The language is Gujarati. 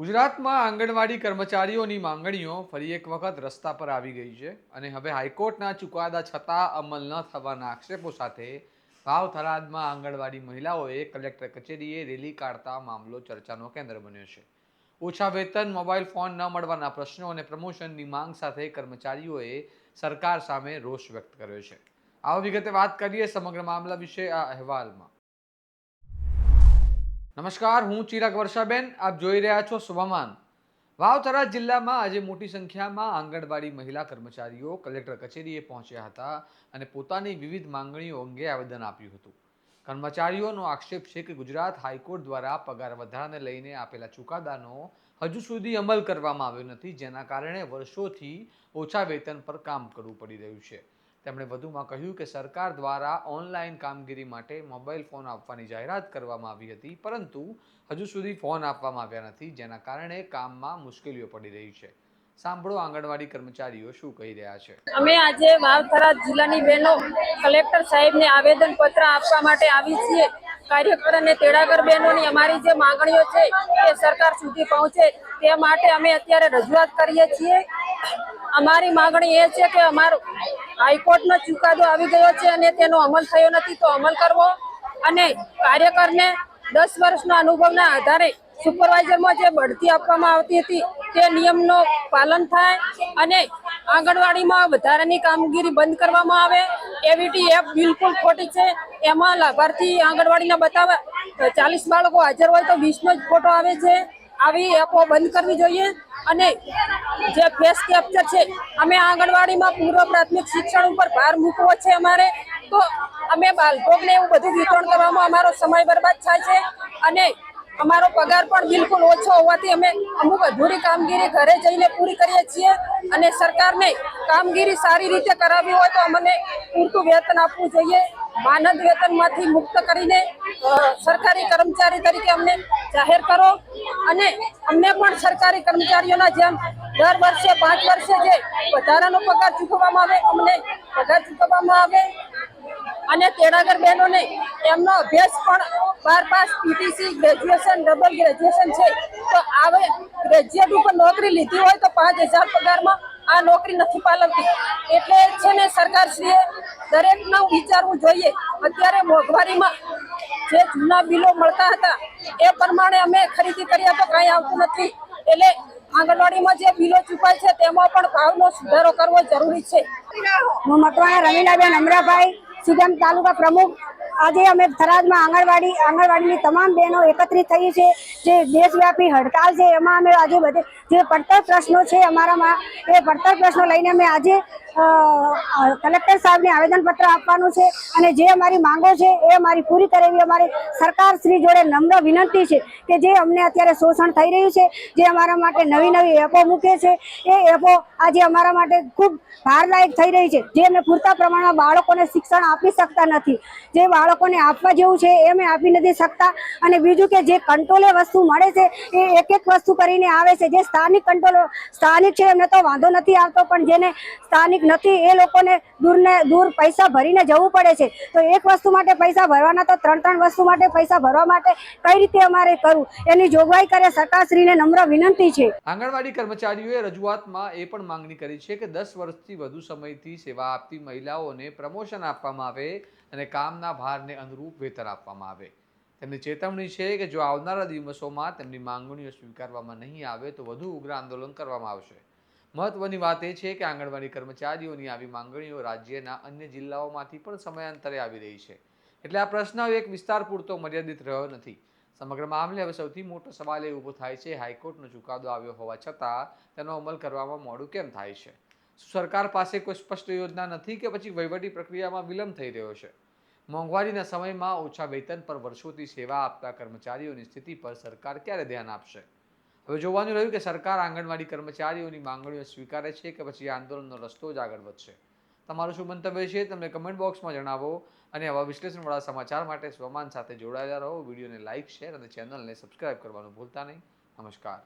ગુજરાતમાં આંગણવાડી કર્મચારીઓની માંગણીઓ ફરી એક વખત રસ્તા પર આવી ગઈ છે અને હવે હાઈકોર્ટના ચુકાદા છતાં અમલ ન થવાના આક્ષેપો સાથે ભાવ થરાદમાં આંગણવાડી મહિલાઓએ કલેક્ટર કચેરીએ રેલી કાઢતા મામલો ચર્ચાનો કેન્દ્ર બન્યો છે. ઓછા વેતન, મોબાઈલ ફોન ન મળવાના પ્રશ્નો અને પ્રમોશનની માંગ સાથે કર્મચારીઓએ સરકાર સામે રોષ વ્યક્ત કર્યો છે. આવો વિગતે વાત કરીએ સમગ્ર મામલા વિશે આ અહેવાલમાં. નમસ્કાર, હું ચિરાગ વર્ષાબેન. આપ જોઈ રહ્યા છો સ્વમાન. વાવ-થરાદ જિલ્લામાં આજે મોટી સંખ્યામાં આંગણવાડી મહિલા કર્મચારીઓ કલેક્ટર કચેરીએ પહોંચ્યા હતા અને પોતાની વિવિધ માંગણીઓ અંગે આવેદન આપ્યું હતું. કર્મચારીઓનો આક્ષેપ છે કે ગુજરાત હાઈકોર્ટ દ્વારા પગાર વધારાને લઈને આપેલા ચુકાદાનો હજુ સુધી અમલ કરવામાં આવ્યો નથી, જેના કારણે વર્ષોથી ઓછા વેતન પર કામ કરવું પડી રહ્યું છે. તેમણે વધુમાં કહ્યું કે સરકાર દ્વારા ઓનલાઈન કામગીરી માટે મોબાઈલ ફોન આપવાની જાહેરાત કરવામાં આવી હતી, પરંતુ હજુ સુધી ફોન આપવામાં આવ્યા નથી, જેના કારણે કામમાં મુશ્કેલીઓ પડી રહી છે. સાંભળો આંગણવાડી કર્મચારીઓ શું કહી રહ્યા છે. અમે આજે વાવ-થરાદ જિલ્લાની બહેનો કલેક્ટર સાહેબને આવેદન પત્ર આપવા માટે આવી છીએ. કાર્યકર અને તેડાગર બહેનોની અમારી જે માંગણીઓ છે એ સરકાર સુધી પહોંચે તે માટે અમે અત્યારે રજૂઆત કરીએ છીએ. અમારી માંગણી એ છે કે અમારો હાઈકોર્ટનો ચુકાદો આવી ગયો છે અને તેનો અમલ થયો નથી, તો અમલ કરવો અને કાર્યકરને 10 વર્ષના અનુભવના આધારે સુપરવાઇઝરમાં જે બઢતી આપવામાં આવતી હતી તે નિયમનો પાલન થાય અને આંગણવાડીમાં વધારાની કામગીરી બંધ કરવામાં આવે. એવીટી એપ બિલકુલ ખોટી છે. એમાં લાભાર્થી આંગણવાડીના બતાવે 40 બાળકો હાજર હોય તો 20નો જ ફોટો આવે છે. આવી એપો બંધ કરવી જોઈએ અને જે ફેસ કેપ્ચર છે, અમે આંગણવાડીમાં પૂર્વ પ્રાથમિક શિક્ષણ ઉપર ભાર મૂકવો છે અમારે, તો અમે બાળકોને એવું બધું વિતરણ કરવામાં અમારો સમય બરબાદ થાય છે અને અમારો પગાર પણ બિલકુલ ઓછો હોવાથી અમે અમુક અધૂરી કામગીરી ઘરે જઈને પૂરી કરીએ છીએ અને સરકારને કામગીરી સારી રીતે કરાવી હોય તો અમને પૂરતું વેતન આપવું જોઈએ. માનદ વેતનમાંથી મુક્ત કરીને સરકારી કર્મચારી તરીકે અમને જાહેર કરો અને અમને પણ સરકારી કર્મચારીઓના જેમ દર વર્ષે 5 વર્ષે જે વધારાનો પગાર ચૂકવવામાં આવે, અમને પગાર ચૂકવવામાં આવે અને તેડાગર બહેનોને એમનો અભ્યાસ પણ 12 pass, PTC, graduation, double graduation છે, તો આવે ગ્રેજ્યુએટ ઉપર નોકરી લીધી હોય તો 5000 પગારમાં આ નોકરી નથી પાલવતી. એટલે છે ને સરકારશ્રીએ દરેકનું વિચારવું જોઈએ. અત્યારે મોંઘવારીમાં જે જૂના બિલો મળતા હતા એ પ્રમાણે અમે ખરીદી કરીએ તો કાંઈ આવતું નથી. એટલે આંગણવાડીમાં જે બિલો ચૂકવાય છે તેમાં પણ ભાવનો સુધારો કરવો જરૂરી છે. હું મકવાણા રમીલાબેન અમરાભાઈ, સુગમ તાલુકા પ્રમુખ. આજે અમે થરાદમાં આંગણવાડીની તમામ બહેનો એકત્રિત થઈ છે. જે દેશવ્યાપી હડતાલ છે એમાં અમે આજે બધે જે પડતર પ્રશ્નો છે અમારામાં, એ પડતર પ્રશ્નો લઈને અમે આજે કલેક્ટર સાહેબને આવેદનપત્ર આપવાનું છે અને જે અમારી માંગો છે એ અમારી પૂરી કરે એવી અમારી સરકાર શ્રી જોડે નમ્ર વિનંતી છે કે જે અમને અત્યારે શોષણ થઈ રહ્યું છે, જે અમારા માટે નવી એપો મૂકે છે, એ એપો આજે અમારા માટે ખૂબ ભારદાયક થઈ રહી છે. જે અમે પૂરતા પ્રમાણમાં બાળકોને શિક્ષણ આપી શકતા નથી, જે બાળકોને આપવા જેવું છે એ અમે આપી નથી શકતા. અને બીજું કે જે કંટ્રોલે વસ્તુ મળે છે એ એક વસ્તુ કરીને આવે છે. જે સ્થાનિક છે એમને તો વાંધો નથી આવતો, પણ જેને સ્થાનિક નથી એ લોકોને દૂર પૈસા ભરીને જવું પડે છે. તો એક વસ્તુ માટે પૈસા ભરવાના તો 3 વસ્તુ માટે પૈસા ભરવા માટે કઈ રીતે અમારે કરવું, એની જોગવાઈ કરે સરકારશ્રીને નમ્ર વિનંતી છે. આંગણવાડી કર્મચારીઓએ રજૂઆતમાં એ પણ માંગણી કરી છે કે 10 વર્ષથી વધુ સમયથી સેવા આપતી મહિલાઓને પ્રમોશન આપવામાં આવે અને કામના ભારને અનુરૂપ વેતન આપવામાં આવે. તેમની ચેતવણી છે કે જો આવનારા દિવસોમાં તેમની માંગણીઓ સ્વીકારવામાં નહીં આવે તો વધુ ઉગ્ર આંદોલન કરવામાં આવશે. મહત્વની વાત એ છે કે આંગણવાડી કર્મચારીઓની આવી માંગણીઓ રાજ્યના અન્ય જિલ્લાઓમાંથી પણ સમયાંતરે આવી રહી છે, એટલે આ પ્રશ્ન એક વિસ્તાર પૂરતો મર્યાદિત રહ્યો નથી. સમગ્ર મામલે હવે સૌથી મોટો સવાલ એ ઊભો થાય છે, હાઈકોર્ટનો ચુકાદો આવ્યો હોવા છતાં તેનો અમલ કરવામાં મોડું કેમ થાય છે? શું સરકાર પાસે કોઈ સ્પષ્ટ યોજના નથી કે પછી વહીવટી પ્રક્રિયામાં વિલંબ થઈ રહ્યો છે? મોંઘવારીના સમયમાં ઓછા વેતન પર વર્ષોથી સેવા આપતા કર્મચારીઓની સ્થિતિ પર સરકાર ક્યારે ધ્યાન આપશે? હવે જોવાનું રહ્યું કે સરકાર આંગણવાડી કર્મચારીઓની માંગણીઓ સ્વીકારે છે કે પછી આંદોલનનો રસ્તો જ આગળ વધશે. તમારું શું મંતવ્ય છે તમને કમેન્ટ બોક્સમાં જણાવો અને આવા વિશ્લેષણવાળા સમાચાર માટે સ્વમાન સાથે જોડાયેલા રહો. વિડીયોને લાઇક, શેર અને ચેનલને સબસ્ક્રાઇબ કરવાનું ભૂલતા નહીં. નમસ્કાર.